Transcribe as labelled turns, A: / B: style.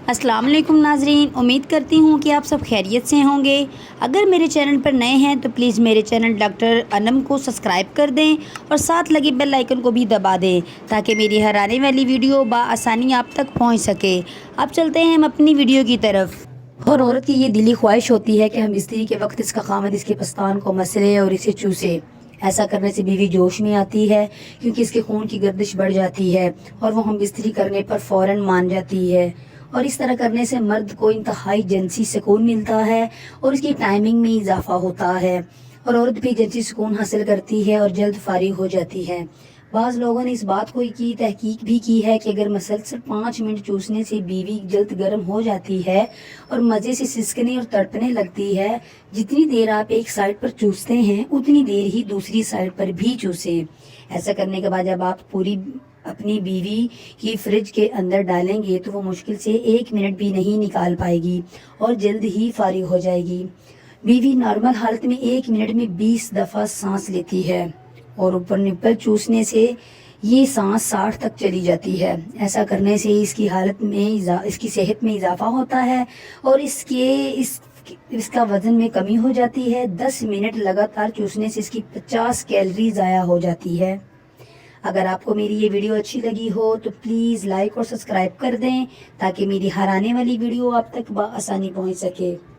A: अस्सलाम वालेकुम नाजरीन, उम्मीद करती हूँ कि आप सब खैरियत से होंगे। अगर मेरे चैनल पर नए हैं तो प्लीज़ मेरे चैनल डॉक्टर अनम को सब्सक्राइब कर दें और साथ लगे बेल आइकन को भी दबा दें ताकि मेरी हर आने वाली वीडियो बआसानी आप तक पहुँच सके। अब चलते हैं हम अपनी वीडियो की तरफ। और औरत की ये दिली ख्वाहिश होती है कि हम बिस्तरी के वक्त इसका खामद इसके पस्तान को मसले और इसे चूसे। ऐसा करने से बीवी जोश में आती है क्योंकि इसके खून की गर्दिश बढ़ जाती है और वो हम बिस्तरी करने पर फ़ौरन मान जाती है। और इस तरह करने से मर्द को इंतहाई जिनसी सुकून मिलता है और इसकी टाइमिंग में इजाफा होता है और औरत भी जिनसी सुकून हासिल करती है और जल्द फारिग हो जाती है। बाज़ लोगों ने इस बात को की तहकीक भी की है कि अगर मसलसल 5 मिनट चूसने से बीवी जल्द गर्म हो जाती है और मज़े से सिसकने और तड़पने लगती है, जितनी देर आप एक साइड पर चूसते हैं उतनी देर ही दूसरी साइड पर भी चूसें। ऐसा करने के बाद जब आप पूरी अपनी बीवी की फ्रिज के अंदर डालेंगे तो वो मुश्किल से 1 मिनट भी नहीं निकाल पाएगी और जल्द ही फारिग हो जाएगी। बीवी नॉर्मल हालत में 1 मिनट में 20 दफ़ा सांस लेती है और ऊपर निप्पल चूसने से ये सांस 60 तक चली जाती है। ऐसा करने से इसकी हालत में इसकी सेहत में इजाफा होता है और इसका वज़न में कमी हो जाती है। 10 मिनट लगातार चूसने से इसकी 50 कैलोरी ज़ाया हो जाती है। अगर आपको मेरी ये वीडियो अच्छी लगी हो तो प्लीज़ लाइक और सब्सक्राइब कर दें ताकि मेरी हर आने वाली वीडियो आप तक बआसानी पहुंच सके।